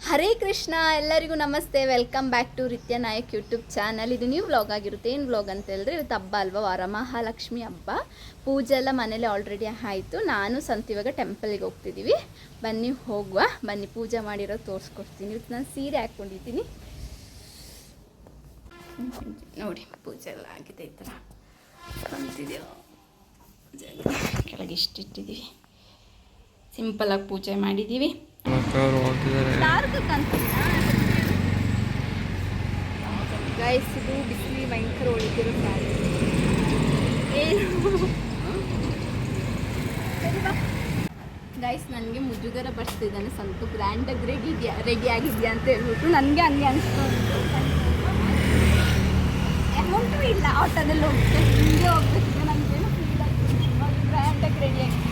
ಹರೇ ಕೃಷ್ಣ, ಎಲ್ಲರಿಗೂ ನಮಸ್ತೆ. Welcome back to Ritya Nayak YouTube channel. ಇದು ನ್ಯೂ ವ್ಲಾಗ್ ಆಗಿರುತ್ತೆ. ಏನು ವ್ಲಾಗ್ ಅಂತ ಹೇಳಿದ್ರೆ, ಇವತ್ತು ಹಬ್ಬ ಅಲ್ವಾ, ವರಮಹಾಲಕ್ಷ್ಮಿ ಹಬ್ಬ. ಪೂಜೆ ಎಲ್ಲ ಮನೇಲಿ ಆಲ್ರೆಡಿ ಆಯಿತು. ನಾನು ಸಂತು ಇವಾಗ ಟೆಂಪಲ್ಗೆ ಹೋಗ್ತಿದ್ದೀವಿ. ಬನ್ನಿ ಹೋಗುವ, ಬನ್ನಿ ಪೂಜೆ ಮಾಡಿರೋದು ತೋರಿಸ್ಕೊಡ್ತೀನಿ. ಇವತ್ತು ನಾನು ಸೀರೆ ಹಾಕ್ಕೊಂಡಿದ್ದೀನಿ ನೋಡಿ. ಪೂಜೆ ಎಲ್ಲ ಆಗಿದೆ. ಈ ಥರ ಕಾಣ್ತಿದೆಯೋ ಕೆಳಗೆ ಇಷ್ಟಿಟ್ಟಿದ್ದೀವಿ. ಸಿಂಪಲಾಗಿ ಪೂಜೆ ಮಾಡಿದ್ದೀವಿ. ಗೈಸ್, ಇದು ಬಿಸಿಲಿ ಭಯಂಕರ ಹೊಳಿತಿರೋ ಗೈಸ್, ನನಗೆ ಮುಜುಗರ ಬರ್ತಿದ್ದಾನೆ. ಸಂತು ಗ್ರ್ಯಾಂಡಾಗಿ ರೆಡಿ ಆಗಿದೆಯಾ ಅಂತ ಹೇಳ್ಬಿಟ್ಟು ನನಗೆ ಹಂಗೆ ಅನಿಸ್ತು. ಅಮೌಂಟು ಇಲ್ಲ, ಆಟೋದಲ್ಲಿ ಹೋಗ್ಬೇಕು, ಹಿಂಗೆ ಹೋಗ್ಬೇಕಿದೆ. ನನಗೇನು ಫೀಲ್ ಆಗ್ತಿದೆ, ಗ್ರ್ಯಾಂಡಾಗಿ ರೆಡಿ ಆಗಿದ್ದೀನಿ.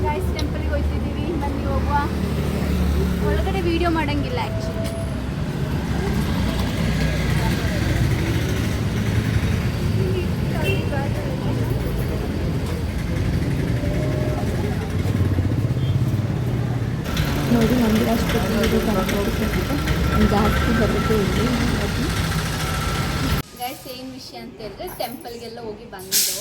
ಗೈಸ್, ಟೆಂಪಲ್ಗೆ ಹೋಗ್ತಿದ್ದೀವಿ. ಬನ್ನಿ ಹೋಗುವ. ಒಳಗಡೆ ವಿಡಿಯೋ ಮಾಡೋಂಗಿಲ್ಲ ಆ್ಯಕ್ಚುಲಿ. ನೋಡಿ, ನಮಗೆ ಅಷ್ಟು ಜಾಸ್ತಿ ಬರುತ್ತೆ ಇಲ್ಲಿ. ಗೈಸ್, ಏನು ವಿಷಯ ಅಂತ ಹೇಳಿದ್ರೆ, ಟೆಂಪಲ್ಗೆಲ್ಲ ಹೋಗಿ ಬಂದು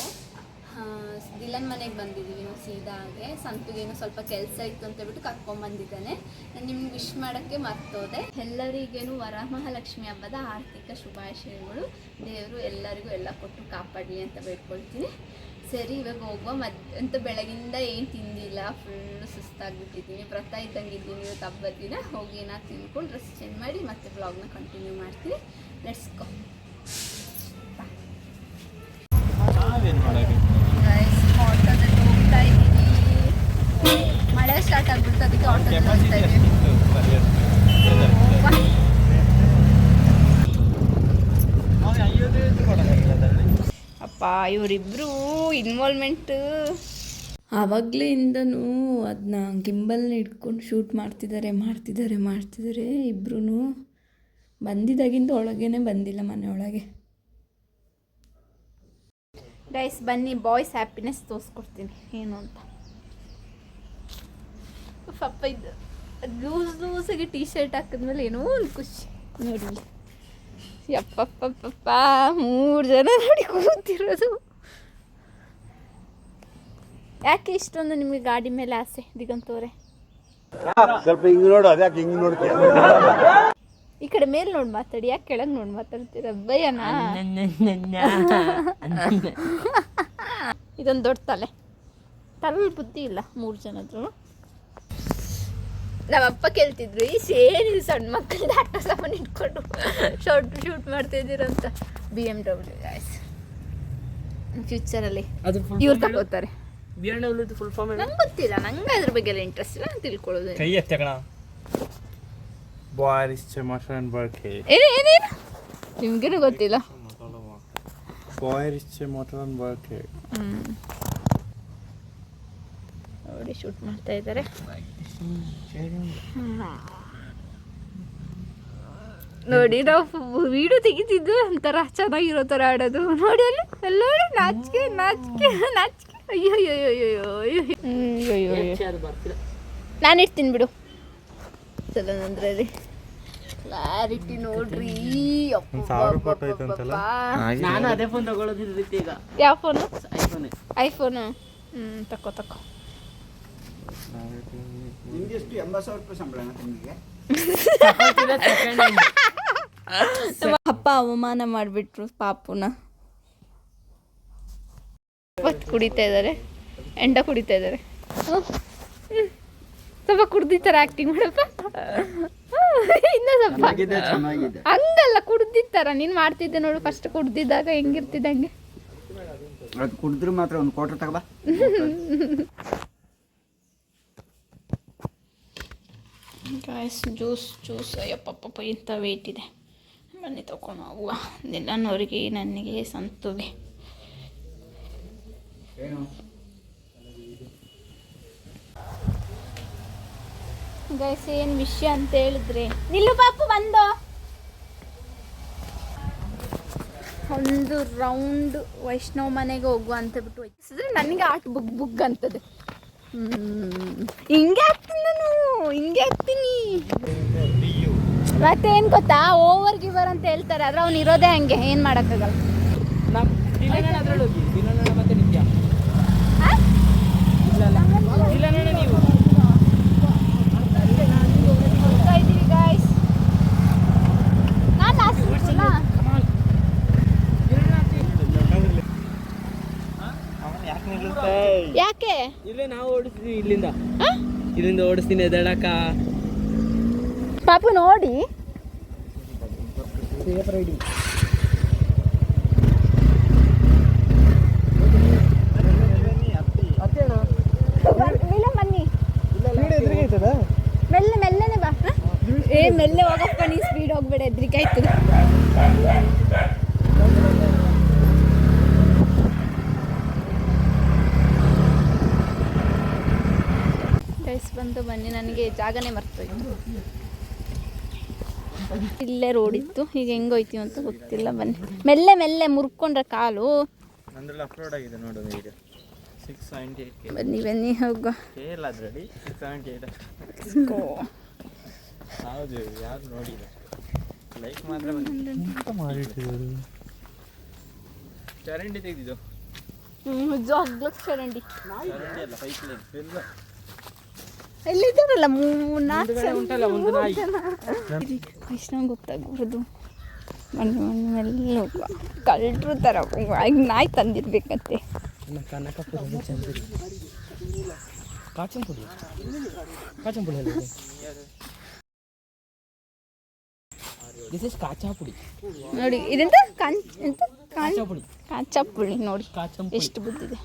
ದಿಲನ್ ಮನೆಗೆ ಬಂದಿದ್ದೀವಿ ನಾವು ಸೀದಾ. ಹಾಗೆ ಸಂತುಗೇನು ಸ್ವಲ್ಪ ಕೆಲಸ ಇತ್ತು ಅಂತ ಹೇಳ್ಬಿಟ್ಟು ಕರ್ಕೊಂಡ್ಬಂದಿದ್ದಾನೆ. ನಾನು ನಿಮ್ಗೆ ವಿಶ್ ಮಾಡೋಕ್ಕೆ ಮರ್ತೋದೆ. ಎಲ್ಲರಿಗೇನು ವರಮಹಾಲಕ್ಷ್ಮಿ ಹಬ್ಬದ ಆರ್ಥಿಕ ಶುಭಾಶಯಗಳು. ದೇವರು ಎಲ್ಲರಿಗೂ ಎಲ್ಲ ಕೊಟ್ಟು ಕಾಪಾಡಲಿ ಅಂತ ಬೇಡ್ಕೊಳ್ತೀನಿ. ಸರಿ, ಇವಾಗ ಹೋಗುವ. ಅಂತ ಬೆಳಗಿಂದ ಏನು ತಿಂದಿಲ್ಲ, ಫುಲ್ಲು ಸುಸ್ತಾಗ್ಬಿಟ್ಟಿದ್ದೀನಿ. ವ್ರತ ಇದ್ದಂಗೆ ಇದ್ದೀನಿ ಇವತ್ತು ಹಬ್ಬದ ದಿನ. ಹೋಗಿ ಏನಾದ್ರು ತಿನ್ಕೊಂಡು ಡ್ರೆಸ್ ಚೇಂಜ್ ಮಾಡಿ ಮತ್ತೆ ಬ್ಲಾಗ್ನ ಕಂಟಿನ್ಯೂ ಮಾಡ್ತೀನಿ. Let's go. ಆಟೋದಲ್ಲಿ ಹೋಗ್ತಾ ಇದ್ದೀವಿ. ಮಳೆ ಸ್ಟಾರ್ಟ್ ಆಗ್ಬಿಡ್ತು, ಅದಕ್ಕೆ ಆಟೋದಲ್ಲಿ ಹೋಗ್ತಾ ಇದ್ದೀವಿ. ಅಪ್ಪ, ಇವರಿಬ್ಬರು ಇನ್ವಾಲ್ವ್ಮೆಂಟ್ ಆವಾಗಲೇಯಿಂದನೂ ಅದನ್ನ ಗಿಂಬಲ್ನ ಇಟ್ಕೊಂಡು ಶೂಟ್ ಮಾಡ್ತಿದ್ದಾರೆ ಇಬ್ಬರೂ. ಬಂದಿದ್ದಾಗಿಂದ ಒಳಗೇನೆ ಬಂದಿಲ್ಲ, ಮನೆ ಒಳಗೆ. ಗೈಸ್, ಬನ್ನಿ ಬಾಯ್ಸ್ ಹ್ಯಾಪಿನೆಸ್ ತೋರಿಸ್ಕೊಡ್ತೀನಿ ಏನು ಅಂತ. ಪಪ್ಪ ಇದು ಲೂಸಾಗಿ ಟೀ ಶರ್ಟ್ ಹಾಕಿದ್ಮೇಲೆ ಏನೋ ಒಂದು ಖುಷಿ ನೋಡಿ. ಯಪ್ಪಪ್ಪಪ್ಪ, 3 ಜನ ನೋಡಿ ಕೂತಿರೋದು. ಯಾಕೆ ಇಷ್ಟೊಂದು ನಿಮಗೆ ಗಾಡಿ ಮೇಲೆ ಆಸೆ ದಿಗಂತವ್ರೆ? ಸ್ವಲ್ಪ ಹಿಂಗೆ ನೋಡು, ಅದ್ಯಾಕೆ ಹಿಂಗೆ ನೋಡ್ತೀಯ? ಈ ಕಡೆ ಮೇಲೆ ನೋಡಿ ಮಾತಾಡಿ, ಯಾಕೆ ಕೆಳಗೆ ನೋಡಿ ಮಾತಾಡ್ತೀರ? ಭಯನಾ? ಇದೊಂದು ದೊಡ್ಡ ತಲೆ ಬುದ್ಧಿ ಇಲ್ಲ 3 ಜನದ್ರು. ನಮ್ಮಪ್ಪ ಕೇಳ್ತಿದ್ರು, ಏನಿದೆ ಸಣ್ಣ ಮಕ್ಕಳದ್ದು ಆಟೋ ಸಾಮಾನು ಇಟ್ಕೊಂಡು ಶೂಟ್ ಮಾಡ್ತಾಯಿದ್ದೀರಂತ. BMW ಗಾಯ್ಸ್, ಫ್ಯೂಚರಲ್ಲಿ ಇವ್ರು ತಗೋತಾರೆ. ನಂಗೆ ಗೊತ್ತಿಲ್ಲ, ನಂಗೆ ಅದ್ರ ಬಗ್ಗೆ ಎಲ್ಲ ಇಂಟ್ರೆಸ್ಟ್ ಇಲ್ಲ, ನಾನು ತಿಳ್ಕೊಳ್ಳೋದು. ಏನೇನು ನಿಮ್ಗೇನು ಗೊತ್ತಿಲ್ಲ. ನೋಡಿ, ಶೂಟ್ ಮಾಡ್ತಾ ಇದ್ದಾರೆ. ನೋಡಿ, ನಾವು ವಿಡಿಯೋ ತೆಗಿತಿದ್ದು ಒಂಥರ ಚೆನ್ನಾಗಿರೋ ಥರ ಆಡೋದು. ನೋಡಿ ಅಲ್ಲಿ ಎಲ್ಲ ನಾಚಿಕೆ. ಅಯ್ಯೋ, ನಾನು ಇರ್ತೀನಿ ಬಿಡು. ಚಲೋಂದ್ರಲ್ಲಿ ಕ್ಲಾರಿಟಿ ನೋಡ್ರಿ. ನಾನು ಅದೇ ಫೋನ್ ತಗೊಳ್ಳೋದಿಲ್ಲ ಈಗ. ಯಾವ ಫೋನು? ಐಫೋನು. ತಕೋ. ನಿಮ್ಗೆಷ್ಟು 80,000 ರೂಪಾಯಿ ಸಂಬಳ ನಿಮಗೆ? ಅಪ್ಪ ಅವಮಾನ ಮಾಡಿಬಿಟ್ರು ಪಾಪುನ. ಕುಡಿತಾ ಇದ್ದಾರೆ, ಕುಡಿತಾ ಇದ್ದಾರೆ. ಸ್ವಲ್ಪ ಕುಡ್ದಿತ್ತಾರ ಆಕ್ಟಿಂಗ್ ಮಾಡಪ್ಪ. ಇನ್ನ ಸ್ವಲ್ಪ ಹಂಗಲ್ಲ, ಕುಡ್ದಿತ್ತಾರ. ನೀನು ಮಾಡ್ತಿದ್ದೆ ನೋಡು, ಫಸ್ಟ್ ಕುಡ್ದಿದ್ದಾಗ ಹೆಂಗಿರ್ತಿದ್ದಂಗೆ. ಅದು ಕುಡಿದ್ರು ಮಾತ್ರ ಒಂದು ಕ್ವಾರ್ಟರ್ ತಗೋಬಾ. ಗಾಯ್ಸ್, ಜ್ಯೂಸ್ ಅಯ್ಯಪ್ಪಪ್ಪ ಇಂಥ ವೆಯ್ಟ್ ಇದೆ. ಬನ್ನಿ ತಗೊಂಡು ಹೋಗುವ. ಎಲ್ಲನವರಿಗೆ, ನನಗೆ, ಸಂತುಗೆ. ಗೈಸ್, ಏನು ವಿಷಯ ಅಂತ ಹೇಳಿದ್ರೆ, ನಿಲ್ಲು ಪಾಪು ಬಂದು ಒಂದು ರೌಂಡ್ ವೈಷ್ಣವ್ ಮನೆಗೆ ಹೋಗುವ ಅಂತ ಬಿಟ್ಟು ಹೋಯ್ತಿಸಿದ್ರೆ ನನಗೆ ಆಟ ಬುಗ್ ಅಂತದೆ. ಹಿಂಗೆ ಆಗ್ತೀನಿ ನಾನು, ಹಿಂಗೆ ಆಗ್ತೀನಿ. ಮತ್ತೇನು ಗೊತ್ತಾ, ಓವರ್ ಗಿವರ್ ಅಂತ ಹೇಳ್ತಾರೆ, ಆದರೆ ಅವ್ನು ಇರೋದೇ ಹಂಗೆ, ಏನು ಮಾಡೋಕ್ಕಾಗಲ್ಲ. ಯಾಕೆ ಇಲ್ಲೇ ನಾವು ಓಡಿಸ್ತೀವಿ, ಇಲ್ಲಿಂದ ಓಡಿಸ್ತೀನಿ ಎದಳಕ. ಪಾಪು ನೋಡಿ ಬನ್ನಿ, ಮೆಲ್ಲೆನೆ ಬಾ. ಮೆಲ್ಲೆ ಹೋಗಪ್ಪ, ನೀ ಸ್ಪೀಡ್ ಹೋಗ್ಬೇಡ, ಹೆದ್ರಿಕೆ ಆಯ್ತದೆ. ಬಂದು ಬನ್ನಿ, ನನಗೆ ಜಾಗನೇ ಮರ್ತೋಯ್ತು. ಇಲ್ಲೇ ರೋಡ್ ಇತ್ತು, ಈಗ ಹೆಂಗೋಯ್ತೀವಿ ಅಂತ ಗೊತ್ತಿಲ್ಲ. ಬನ್ನಿ, ಮೆಲ್ಲೆ ಮುರ್ಕೊಂಡ್ರೆ ಕಾಲು. ಬನ್ನಿ ಹೋಗ. ಚರಂಡಿ ತೆಗೆದಿದ್ದು ಚರಂಡಿ ಎಲ್ಲಿದ್ದಾರಲ್ಲ ವೈಷ್ಣವ್ ಗೊತ್ತಾಗ್ಬಾರ್ದು. ಬನ್ನಿ ಮೆಲ್ಲ ಹೋಗುವ. ಕಳ್ಳರು ಥರ ನಾಯಿ ತಂದಿರ್ಬೇಕಂತೆ. ನೋಡಿ ಇದೆಂತ ಕಾಚಾಪುಳಿ ನೋಡಿ ಎಷ್ಟು ಬುದ್ಧಿದೆ.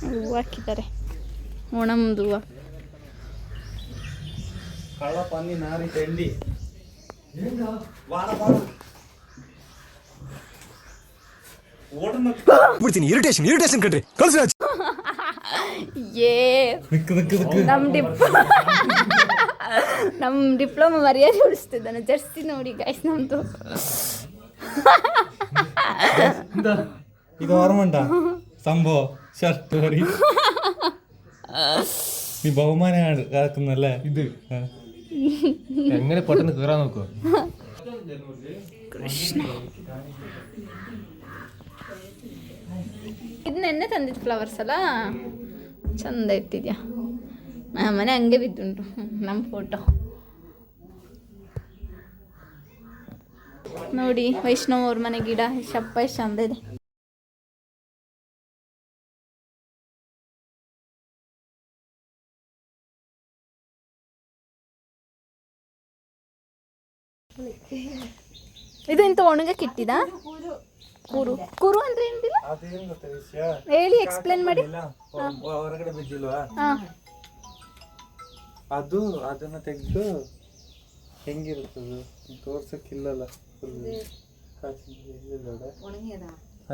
ಹೂವು ಹಾಕಿದ್ದಾರೆ, ಓಣಮ್ದು ಹೂವು. ಇರಿಟೇಷನ್ ಕಣ್ರಿ, ಕಳ್ಸಿ. ನಮ್ಮ ಡಿಪ್ಲೊಮಾ ಮರ್ಯಾದೆ ಉಳಿಸ್ತಿದ್ದಾನೆ. ಜರ್ಸಿ ನೋಡಿ ಗೈಸ್ ನಮ್ದು. ഇത് ഓർമ്മണ്ട സംഭവം ഷർട്ട് നീ ബഹുമാനം കാക്കുന്നല്ലേ ഇത് എങ്ങനെ പെട്ടെന്ന് കയറാൻ നോക്കുക. ಕೃಷ್ಣ ಇದು ನೆನ್ನೆ ತಂದಿದ್ದು ಫ್ಲವರ್ಸ್ ಅಲ್ಲ, ಚಂದ ಇಟ್ಟಿದ್ಯಾ. ಮನೆ ಹಂಗೆ ಬಿದ್ದುಂಟು ನಮ್ಮ ಫೋಟೋ ನೋಡಿ. ವೈಷ್ಣವ್ ಅವ್ರ ಮನೆ ಗಿಡ ಶಪ್ಪ ಎಷ್ಟು ಚಂದ ಇದೆ. ಇದು ಇಂತ ಒಣಗಕ್ಕೆ ಇಟ್ಟಿದ ಕುರು ಅಂದ್ರೆ ಏನಿಲ್ಲ ಹೇಳಿ, ಎಕ್ಸ್ಪ್ಲೇನ್ ಮಾಡಿ. ಹೊರಗಡೆ ಬಿದ್ದಿಲ್ವಾ ಅದು, ಅದನ್ನ ತೆಗೆದು ಹೆಂಗಿರುತ್ತದು ತೋರ್ಸಕ್ಕಿಲ್ಲಲ್ಲ.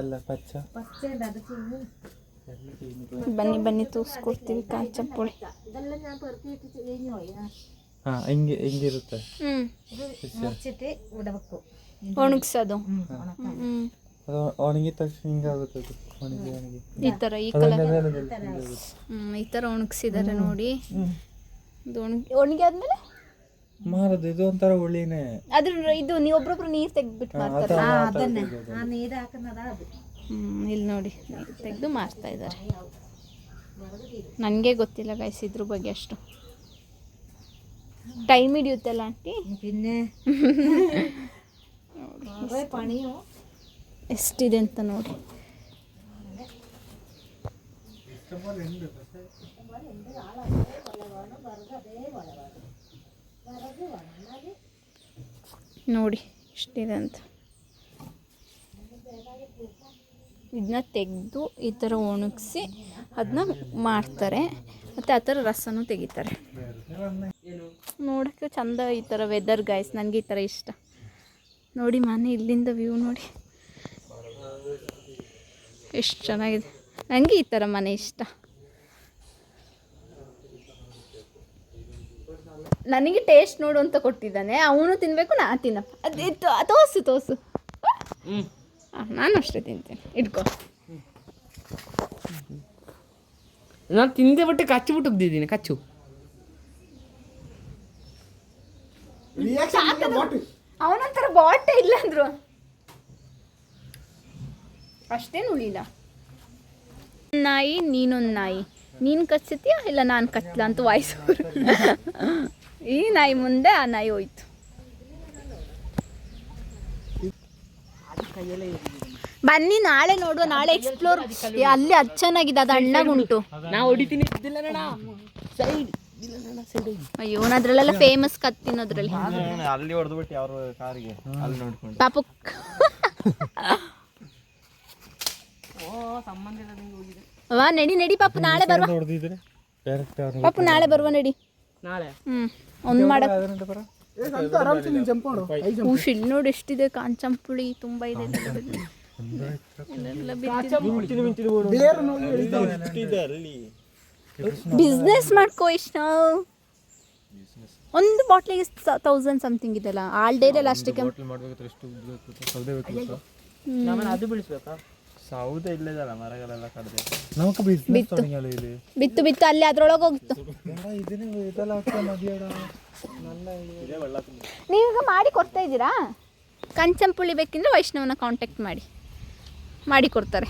ಅಲ್ಲ ಪಚ್ಚ. ಬನ್ನಿ ತೋರಿಸ್ಕೊಡ್ತೀವಿ ಕಾಂಚಪ್ಪುಳಿ. ಹೆಂಗಿರುತ್ತೆ ಒಣಗಿಸೋದು. ಒಣಗಿದ ತಕ್ಷಣ ಹಿಂಗಾಗುತ್ತೆ. ಈ ಥರ ಈ ಕಲರ್ ಈ ಥರ ಒಣಗಿಸಿದ್ದಾರೆ ನೋಡಿ. ಒಣಗಿ ಆದ್ಮೇಲೆ ಮಾರದು ಇದು ಒಂಥರ ಒಳ್ಳೆನೆ. ಅದ್ರ ಇದು ನೀವೊಬ್ರೊಬ್ರು ನೀರು ತೆಗ್ದ್ಬಿಟ್ಟು ಮಾಡ್ತಾರೆ. ಇಲ್ಲಿ ನೋಡಿ ನೀರು ತೆಗೆದು ಮಾರ್ತಾ ಇದ್ದಾರೆ. ನನಗೆ ಗೊತ್ತಿಲ್ಲ ಗೈಸ್ ಇದ್ರ ಬಗ್ಗೆ ಅಷ್ಟು. ಟೈಮ್ ಹಿಡಿಯುತ್ತಲ್ಲ ಆಂಟಿ. ಎಷ್ಟಿದೆ ಅಂತ ನೋಡಿ. ನೋಡಿ ಇಷ್ಟಿದೆ ಅಂತ. ಇದನ್ನ ತೆಗೆದು ಈ ಥರ ಒಣಗಿಸಿ ಅದನ್ನ ಮಾಡ್ತಾರೆ, ಮತ್ತು ಆ ಥರ ರಸನೂ ತೆಗಿತಾರೆ. ನೋಡೋಕ್ಕೆ ಚಂದ ಈ ಥರ ವೆದರ್ ಗೈಸ್. ನನಗೆ ಈ ಥರ ಇಷ್ಟ ನೋಡಿ. ಮನೆ ಇಲ್ಲಿಂದ ವ್ಯೂ ನೋಡಿ ಎಷ್ಟು ಚೆನ್ನಾಗಿದೆ. ನನಗೆ ಈ ಥರ ಮನೆ ಇಷ್ಟ. ನನಗೆ ಟೇಸ್ಟ್ ನೋಡು ಅಂತ ಕೊಟ್ಟಿದ್ದಾನೆ, ಅವನು ತಿನ್ನಬೇಕು, ನಾನು ತಿನ್ನಪ್ಪ. ಅದಿತ್ತು ತೋಸು ನಾನು ಅಷ್ಟೇ ತಿಂತೇನೆ, ಇಟ್ಕೋ. ನಾನು ತಿಂದೆ ಬಿಟ್ಟು ಕಚ್ಚಿಬಿಟ್ಟು ಉಗ್ದಿದ್ದೀನಿ, ಕಚ್ಚು. ಅವನಂತರ ಬಾಟೆ ಇಲ್ಲ ಅಂದ್ರು ಅಷ್ಟೇನು ಉಳಿಲ್ಲ. ನಾಯಿ ನೀನೊಂದು ನಾಯಿ, ನೀನು ಕಚ್ತೀಯ ಇಲ್ಲ ನಾನು ಕಚ್ಚಲ ಅಂತ ವಾಯ್ಸೋರು. ಈ ನಾಯಿ ಮುಂದೆ ಆ ನಾಯಿ ಹೋಯ್ತು. ಬನ್ನಿ ನಾಳೆ ನೋಡುವ, ನಾಳೆ ಎಕ್ಸ್ಪ್ಲೋರ್. ಅಲ್ಲಿ ಅದು ಚೆನ್ನಾಗಿದೆ, ಅದು ಅಣ್ಣಗುಂಟು. ನಾ ಹೊಡಿತೀನಿ ಸೈಡ್. ಅಯ್ಯೋ ಅದ್ರಲ್ಲೆಲ್ಲ ಫೇಮಸ್ ಕತ್ತಿನೋದ್ರಲ್ಲಿ ಅಲ್ಲಿ ಹೊಡೆದ್ಬಿಟ್ಟು ಯಾರು ಕಾರಿಗೆ ಅಲ್ಲಿ ನೋಡ್ಕೊಂಡು ಪಾಪು. ವಾ ನಡಿ ಪಾಪು, ನಾಳೆ ಬರುವ ಹೊಡೆದಿದ್ರೆ ಡೈರೆಕ್ಟ್ ಪಾಪು, ನಾಳೆ ಬರುವ ನಡಿ. ನಾಳೆ ಒಂದು ಮಾಡಕ್ ಇಲ್ಲಿ ನೋಡಿ ಎಷ್ಟಿದೆ ಕಾಂಚಂಪುಳಿ, ತುಂಬಾ ಇದೆ. ಬಿಸ್ನೆಸ್ ಮಾಡ್ಕೋ. ಇಷ್ಟು ಒಂದು ಬಾಟ್ಲಿಗೆ 1000 ಸಮಥಿಂಗ್ ಇದೆಲ್ಲ, ಆಲ್ ಡೇ ಎಲ್ಲ ಅಷ್ಟಕ್ಕೆ. ಅದು ಬಿಡಿಸ್ಬೇಕಾ? ಸೌದೆ ಇಲ್ಲದಲ್ಲ, ಮರಗಳೆಲ್ಲ ಕಡ್ದೆ ಬಿತ್ತು ಅಲ್ಲಿ ಅದ್ರೊಳಗೆ ಹೋಗಿತ್ತು. ನೀವೀಗ ಮಾಡಿ ಕೊಡ್ತಾ ಇದ್ದೀರಾ? ಕಂಚಂಪುಳಿ ಬೇಕಿದ್ರೆ ವೈಷ್ಣವನ ಕಾಂಟ್ಯಾಕ್ಟ್ ಮಾಡಿ ಕೊಡ್ತಾರೆ.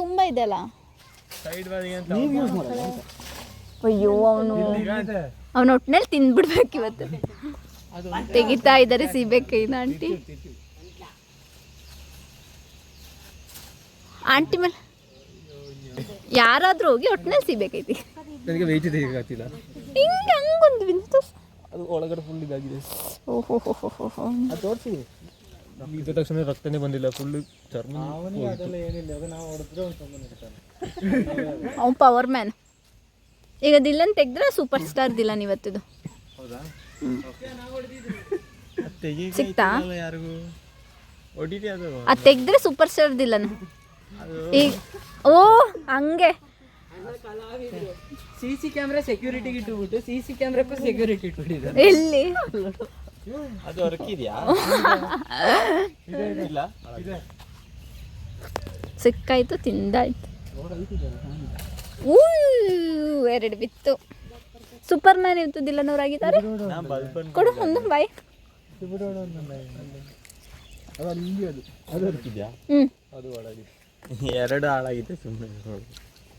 ತುಂಬ ಇದೆಯಲ್ಲ. ಅಯ್ಯೋ ಅವನ ಒಟ್ಟಿನಲ್ಲಿ ತಿಂದ್ಬಿಡ್ಬೇಕು ಇವತ್ತು. ತೆಗಿತಾ ಇದ್ದಾರೆ ಸೀಬೆಕಾಯಿನ ಆಂಟಿ ಮೇಲೆ ಯಾರಾದ್ರೂ ಹೋಗಿ ಒಟ್ಟಿನಲ್ಲಿ ಸಿಗ್ಬೇಕೈತಿ. ನನಗೆ ವೆಯ್ಟ್ ತೆಗಿಯಕ್ಕಾಗ್ತಿಲ್ಲ, ಹಿಂಗೆ ಹಂಗೊಂದು ಬಿಂತು ಅದು ಒಳಗಡೆ ಫುಲ್ ಇದಾಗಿದೆ. ಓಹೋ ಅದು ತೋರಿಸಿ ಇದ್ದ ತಕ್ಷಣ ರಕ್ತನೇ ಬಂದಿಲ್ಲ, ಫುಲ್ ಚರ್ಮ. ಅವ್ನು ಪವರ್ ಮ್ಯಾನ್. ಈಗ ದಿಲ್ಲನ್ ತೆಗೆದ್ರೆ ಸೂಪರ್ ಸ್ಟಾರ್ ದಿಲ್ಲನ್ ಇವತ್ತಿದು. ಸಿಕ್ತಾ? ಅದು ತೆಗೆದ್ರೆ ಸೂಪರ್ ಸ್ಟಾರ್ ದಿಲ್ಲನ್. ಈಗ ಓ ಹಂಗೆ CC ಕ್ಯಾಮ್ರಾ ಸೆಕ್ಯೂರಿಟಿಗೆ ಇಟ್ಟುಬಿಟ್ಟು CC ಕ್ಯಾಮ್ರಾಕ್ಕೂ ಸೆಕ್ಯೂರಿಟಿ ಇಟ್ಬಿಟ್ಟಿದ್ದಾರೆ. ಎಲ್ಲಿ ಅದು ಹೊರಕಿದ್ಯಾ? ಸಿಕ್ಕಾಯ್ತು, ತಿಂದಾಯ್ತು. ಎರಡು ಬಿತ್ತು. ಸೂಪರ್ ಮ್ಯಾನ್ ಇವತ್ತು ದಿಲ್ಲನವರಾಗಿದ್ದಾರೆ. ಕೊಡು ಒಂದು ಬಾಯ್. ಎರಡು ಹಾಳಾಗಿದೆ ಸುಮ್ಮನೆ.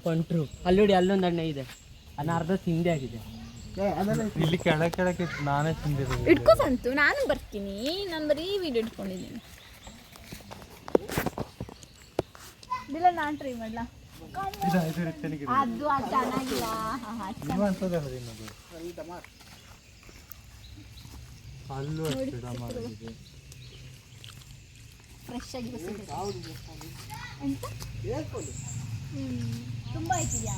ಪಂಟ್ರು ಅಲ್ಲಿ ನೋಡಿ, ಅಲ್ಲೊಂದು ಅಣ್ಣ ಇದೆ, ಅದನ್ನ ಅರ್ಧ ತಿಂದೆ ಆಗಿದೆ. ಇಲ್ಲಿ ಕೆಳಕ್ಕೆ ನಾನೇ ತಿಂದಿರೋದು. ಇಟ್ಕೋ ಸಂತು, ನಾನು ಬರ್ತೀನಿ. ನಾನು ಬರೀ ವಿಡಿಯೋ ಇಟ್ಕೊಂಡಿದ್ದೀನಿ. ಇಲ್ಲ ನಾನು ಟ್ರೈ ಮಾಡಲಾ? ಅದು ಚೆನ್ನಾಗಿಲ್ಲ. ಫ್ರೆಶ್ ಆಗಿ ತುಂಬ ಆಯ್ತಿದ್ಯಾ?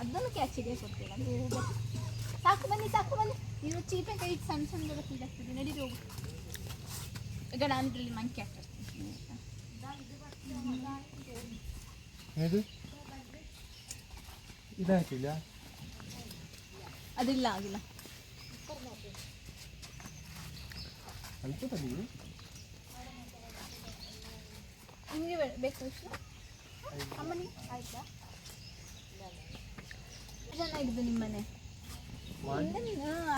ಅದನ್ನು ಕ್ಯಾಚಿಗೆ ಕೊಡ್ತೀರ. ಸಾಕು ಬನ್ನಿ ನೀವು ಚೀಪೆ ಕೈ ಸಣ್ಣ ಸಣ್ಣದೆಲ್ಲ ತಿಂದಾಗ್ತದೆ. ನಡೀರಿ ಹೋಗು. ಈಗ ನಾನು ಇದರಲ್ಲಿ ಮಂಕಿ ಹಾಕ್ತೀನಿ. ಇದಾಯ್ತಿಲ್ಲ, ಅದಿಲ್ಲ ಆಗಿಲ್ಲ. ನಿಮಗೆ ಬೇಕು ವಿಷಯ ಅಮ್ಮನಿ? ಆಯ್ತಾ? ಚೆನ್ನಾಗಿದ್ದು ನಿಮ್ಮನೆ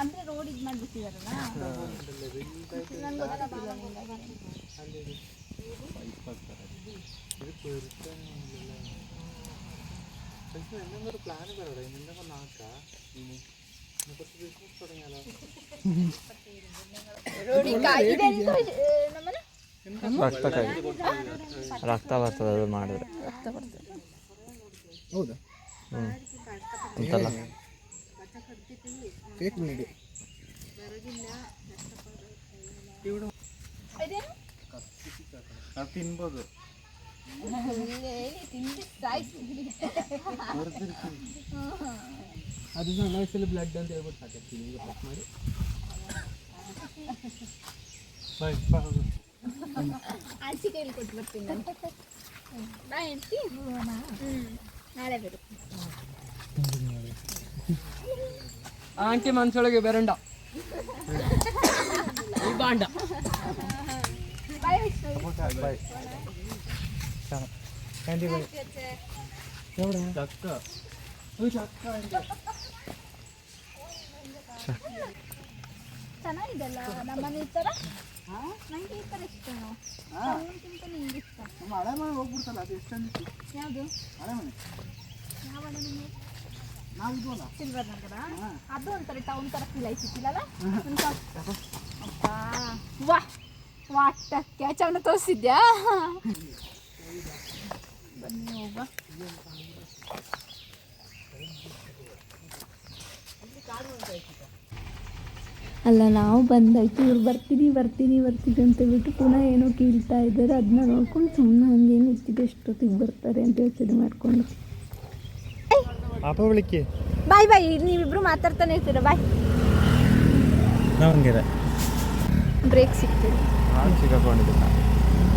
ಅಂದರೆ ರೋಡ್ ಇದು ಮಾಡಿಬಿಟ್ಟಿದಾರಲ್ಲ, ನನಗೆ ಗೊತ್ತಾಗ್ತಿಲ್ಲ. ರಕ್ತ ಬರ್ತದೆ ಅದು ಮಾಡಿದ್ರೆ. ಹೌದಾ? ಅಂತಲ್ಲ ತಿನ್ಬೋದು. ಅದು ವಯಸ್ಸಲ್ಲಿ ಬ್ಲಡ್ ಅಂತ ಹೇಳ್ಬಿಟ್ಟು ಹಾಕಿರ್ತೀನಿ. ಈಗ ಮಾಡಿ ಬಾಯ್. ಆಚೆ ಕೈಲಿ ಕೊಟ್ಟು ಬರ್ತೀನಿ ನಾನು. ಬಾ ಹೆಂಡ್ತಿ. ನಾಳೆ ಬರು. ಆಂಟಿ ಮನ್ಸೊಳಗೆ ಬೆರಂಡ ಈ ಬಾಂಡ. ಬಾಯ್ ವೈಷ್ಣವಿ. ಚೆನ್ನಾಗಿದೆಲ್ಲ ನಮ್ಮನೆ ಈ ಥರ. ನನಗೆ ಈ ಥರ ಇಷ್ಟ. ಅವನಿಗಿಂತ ನಿಂಗೆ ಇಷ್ಟ. ನಮ್ಮ ಹಳೆ ಮನೆ ಹೋಗ್ಬಿಡ್ತಲ್ಲ ಅದು ಎಷ್ಟು ಚಂದ ಇತ್ತು. ಯಾವುದು? ಹಳೆ ಮನೆ ಯಾವ ಮನೆ? ನಾವು ಇದ್ವಲ್ಲ. ಸಿಲ್ವರ್ ನಗರ. ಅದು ಒಂಥರ ಟೌನ್ ಥರ ಫೀಲ್ ಆಯ್ತಿತ್ತಿಲ್ಲಲ್ಲ? ಅಪ್ಪಾ ವಾಟಕ್ಕೆ ಅವನ್ನ ತೋರಿಸಿದ್ಯಾ? ಬನ್ನಿ ಹೋಗ. ಅಲ್ಲ ನಾವು ಬಂದಾಯ್ತು, ಇವ್ರು ಬರ್ತೀನಿ ಬರ್ತೀನಿ ಬರ್ತೀನಿ ಅಂತ ಬಿಟ್ಟು ಪುನಃ ಏನೋ ಕೀಳ್ತಾ ಇದ್ದಾರೆ. ಅದನ್ನ ನೋಡ್ಕೊಂಡು ಸುಮ್ಮನೆ ಹಂಗೇನು ಇರ್ತಿದೆ, ಎಷ್ಟೊತ್ತಿಗೆ ಬರ್ತಾರೆ ಅಂತ ಯೋಚನೆ ಮಾಡ್ಕೊಂಡು. ಅಪ್ಪ ವಿಳಿಕೆ ಬಾಯ್ ಬಾಯ್. ನೀವಿಬ್ರು ಮಾತಾಡ್ತಾನೆ ಇರ್ತೀರ. ಬಾಯ್. ನಮಗೆ ಬ್ರೇಕ್ ಸಿಗ್ತದೆ. ಸಿಕ್ಕಾಕೊಂಡಿದ್ದಿಲ್ಲ.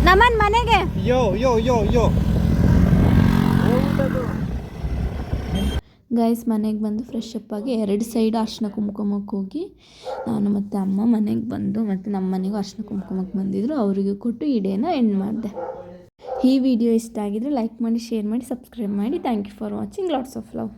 ನಮ್ಮನ್ ಮನೆಗೆ ಯೋ ಯೋ ಯೋ ಯೋ ಗೈಸ್ ಮನೆಗೆ ಬಂದು ಫ್ರೆಶ್ ಅಪ್ ಆಗಿ 2 ಸೈಡ್ ಅರ್ಶಿನ ಕುಂಕುಮಕ್ಕೆ ಹೋಗಿ ನಾನು ಮತ್ತು ಅಮ್ಮ ಮನೆಗೆ ಬಂದು ಮತ್ತು ನಮ್ಮ ಮನೆಗೂ ಅರ್ಶಿನ ಕುಂಕುಮಕ್ಕೆ ಬಂದಿದ್ರು. ಅವರಿಗೂ ಕೊಟ್ಟು ಈ ಡೇನ ಎಂಡ್ ಮಾಡಿದೆ. ಈ ವಿಡಿಯೋ ಇಷ್ಟ ಆಗಿದ್ರೆ ಲೈಕ್ ಮಾಡಿ, ಶೇರ್ ಮಾಡಿ, ಸಬ್ಸ್ಕ್ರೈಬ್ ಮಾಡಿ. Thank you for watching. Lots of love.